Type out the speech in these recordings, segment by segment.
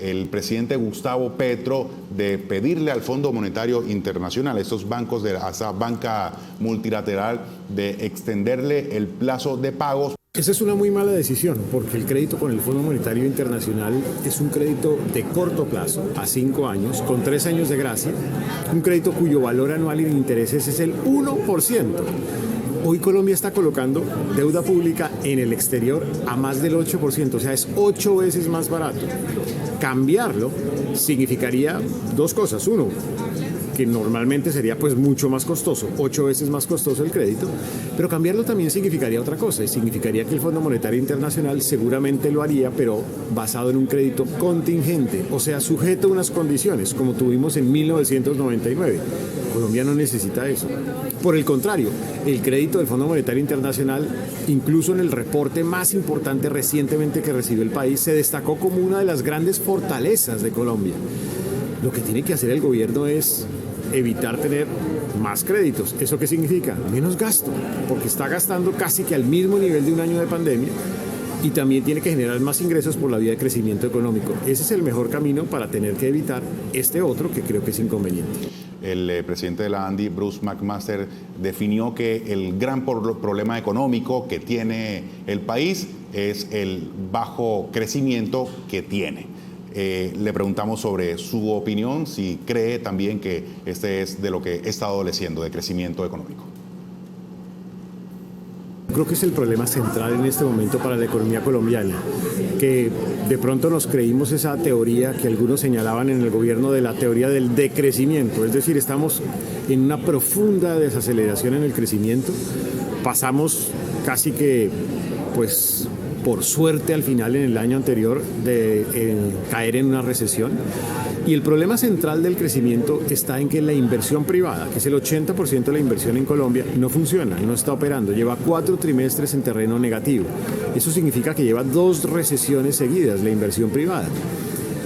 el presidente Gustavo Petro de pedirle al Fondo Monetario Internacional, a estos bancos de esa banca multilateral, de extenderle el plazo de pagos. Esa es una muy mala decisión, porque el crédito con el Fondo Monetario Internacional es un crédito de corto plazo, a 5 años, con 3 años de gracia, un crédito cuyo valor anual en intereses es el 1%. Hoy Colombia está colocando deuda pública en el exterior a más del 8%, o sea, es 8 veces más barato. Cambiarlo significaría 2 cosas. Uno, que normalmente sería pues mucho más costoso, 8 veces más costoso el crédito, pero cambiarlo también significaría otra cosa, y significaría que el Fondo Monetario Internacional seguramente lo haría, pero basado en un crédito contingente, o sea, sujeto a unas condiciones, como tuvimos en 1999. Colombia no necesita eso. Por el contrario, el crédito del Fondo Monetario Internacional, incluso en el reporte más importante recientemente que recibió el país, se destacó como una de las grandes fortalezas de Colombia. Lo que tiene que hacer el gobierno es evitar tener más créditos. ¿Eso qué significa? Menos gasto, porque está gastando casi que al mismo nivel de un año de pandemia, y también tiene que generar más ingresos por la vía de crecimiento económico. Ese es el mejor camino para tener que evitar este otro que creo que es inconveniente. El presidente de la ANDI, Bruce McMaster, definió que el gran problema económico que tiene el país es el bajo crecimiento que tiene. Le preguntamos sobre su opinión, si cree también que este es de lo que está adoleciendo, de crecimiento económico. Creo que es el problema central en este momento para la economía colombiana, que de pronto nos creímos esa teoría que algunos señalaban en el gobierno de la teoría del decrecimiento, es decir, estamos en una profunda desaceleración en el crecimiento, pasamos casi que, pues, por suerte al final en el año anterior de caer en una recesión. Y el problema central del crecimiento está en que la inversión privada, que es el 80% de la inversión en Colombia, no funciona, no está operando. Lleva 4 trimestres en terreno negativo. Eso significa que lleva 2 recesiones seguidas la inversión privada.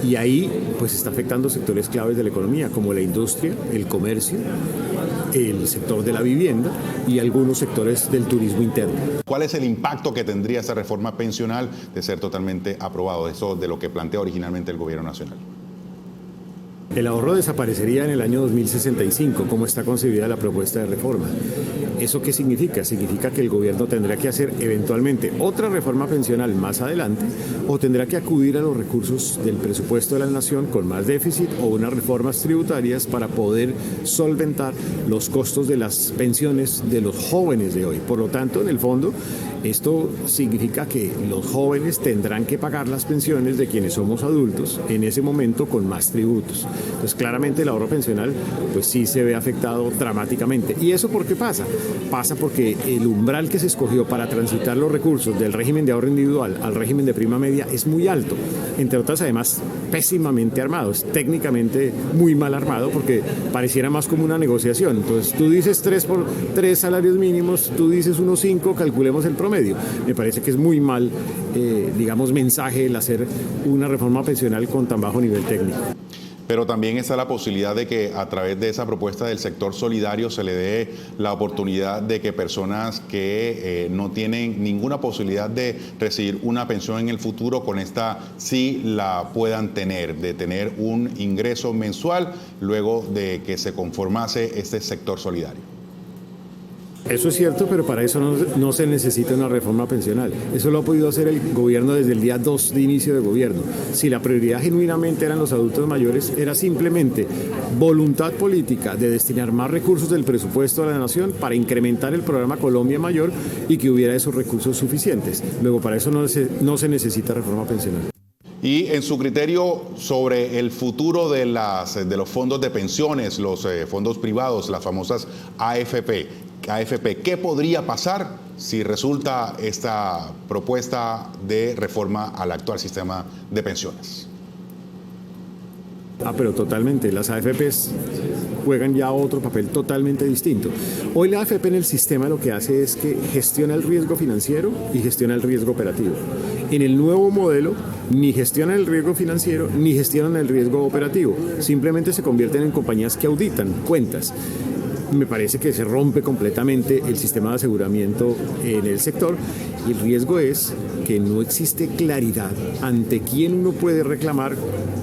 Y ahí pues está afectando sectores claves de la economía, como la industria, el comercio, el sector de la vivienda y algunos sectores del turismo interno. ¿Cuál es el impacto que tendría esta reforma pensional de ser totalmente aprobado? Eso de lo que plantea originalmente el gobierno nacional. El ahorro desaparecería en el año 2065, como está concebida la propuesta de reforma. ¿Eso qué significa? Significa que el gobierno tendrá que hacer eventualmente otra reforma pensional más adelante, o tendrá que acudir a los recursos del presupuesto de la nación con más déficit o unas reformas tributarias para poder solventar los costos de las pensiones de los jóvenes de hoy. Por lo tanto, en el fondo, esto significa que los jóvenes tendrán que pagar las pensiones de quienes somos adultos en ese momento con más tributos. Entonces, claramente el ahorro pensional pues sí se ve afectado dramáticamente. ¿Y eso por qué pasa? Pasa porque el umbral que se escogió para transitar los recursos del régimen de ahorro individual al régimen de prima media es muy alto. Entre otras, además, pésimamente armado. Es técnicamente muy mal armado porque pareciera más como una negociación. Entonces, tú dices 3 por 3 salarios mínimos, tú dices 1,5, calculemos el promedio. Me parece que es muy mal, mensaje el hacer una reforma pensional con tan bajo nivel técnico. Pero también está la posibilidad de que a través de esa propuesta del sector solidario se le dé la oportunidad de que personas que no tienen ninguna posibilidad de recibir una pensión en el futuro, con esta sí la puedan tener, de tener un ingreso mensual luego de que se conformase este sector solidario. Eso es cierto, pero para eso no se necesita una reforma pensional. Eso lo ha podido hacer el gobierno desde el día 2 de inicio de gobierno. Si la prioridad genuinamente eran los adultos mayores, era simplemente voluntad política de destinar más recursos del presupuesto de la nación para incrementar el programa Colombia Mayor y que hubiera esos recursos suficientes. Luego, para eso no se necesita reforma pensional. Y en su criterio sobre el futuro de los fondos de pensiones, los fondos privados, las famosas AFP, ¿qué podría pasar si resulta esta propuesta de reforma al actual sistema de pensiones? Pero totalmente, las AFPs juegan ya otro papel totalmente distinto. Hoy la AFP en el sistema lo que hace es que gestiona el riesgo financiero y gestiona el riesgo operativo. En el nuevo modelo, ni gestionan el riesgo financiero ni gestionan el riesgo operativo. Simplemente se convierten en compañías que auditan cuentas. me parece que se rompe completamente el sistema de aseguramiento en el sector y el riesgo es que no existe claridad ante quién uno puede reclamar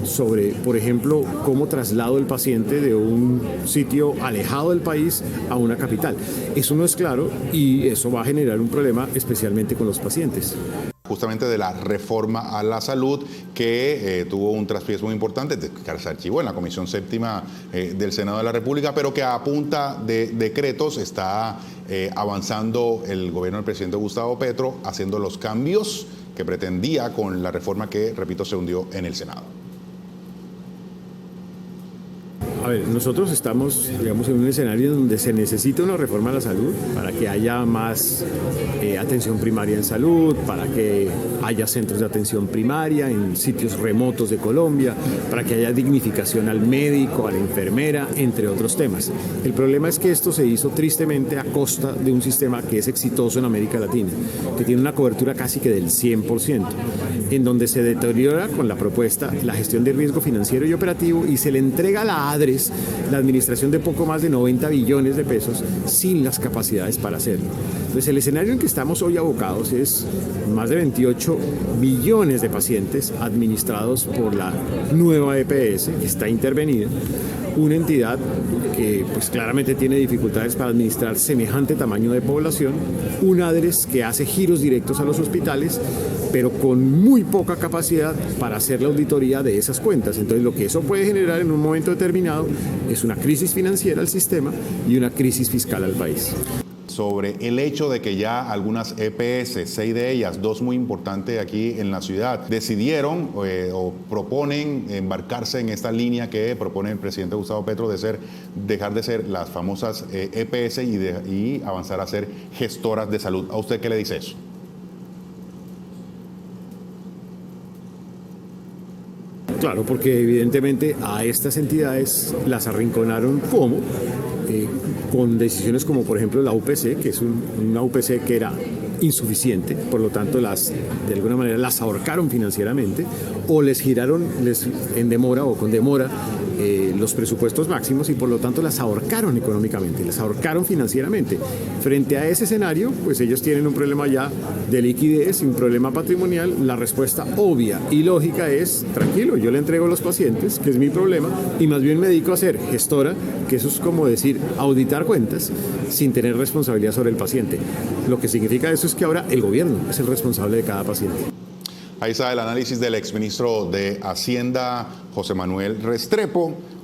sobre, por ejemplo, cómo traslado el paciente de un sitio alejado del país a una capital. Eso no es claro y eso va a generar un problema especialmente con los pacientes. Justamente de la reforma a la salud que tuvo un traspiés muy importante, que se archivó en la Comisión Séptima del Senado de la República, pero que a punta de decretos está avanzando el gobierno del presidente Gustavo Petro, haciendo los cambios que pretendía con la reforma que, repito, se hundió en el Senado. A ver, nosotros estamos, digamos, en un escenario donde se necesita una reforma a la salud para que haya más atención primaria en salud, para que haya centros de atención primaria en sitios remotos de Colombia, para que haya dignificación al médico, a la enfermera, entre otros temas. El problema es que esto se hizo tristemente a costa de un sistema que es exitoso en América Latina, que tiene una cobertura casi que del 100%, en donde se deteriora con la propuesta la gestión de riesgo financiero y operativo y se le entrega a la ADRES la administración de poco más de 90 billones de pesos sin las capacidades para hacerlo. Entonces el escenario en que estamos hoy abocados es más de 28 billones de pacientes administrados por la nueva EPS que está intervenida, una entidad que pues claramente tiene dificultades para administrar semejante tamaño de población, un ADRES que hace giros directos a los hospitales, pero con muy poca capacidad para hacer la auditoría de esas cuentas. Entonces lo que eso puede generar en un momento determinado es una crisis financiera al sistema y una crisis fiscal al país. Sobre el hecho de que ya algunas EPS, 6 de ellas, 2 muy importantes aquí en la ciudad, decidieron o proponen embarcarse en esta línea que propone el presidente Gustavo Petro de dejar de ser las famosas EPS y avanzar a ser gestoras de salud. ¿A usted qué le dice eso? Claro, porque evidentemente a estas entidades las arrinconaron ¿cómo? Con decisiones como por ejemplo la UPC, que es una UPC que era insuficiente, por lo tanto de alguna manera las ahorcaron financieramente o les giraron en demora o con demora los presupuestos máximos y por lo tanto las ahorcaron económicamente, las ahorcaron financieramente. Frente a ese escenario, pues ellos tienen un problema ya de liquidez, un problema patrimonial. La respuesta obvia y lógica es, tranquilo, yo le entrego a los pacientes, que es mi problema, y más bien me dedico a ser gestora, que eso es como decir auditar cuentas sin tener responsabilidad sobre el paciente. Lo que significa eso es que ahora el gobierno es el responsable de cada paciente. Ahí está el análisis del exministro de Hacienda, José Manuel Restrepo.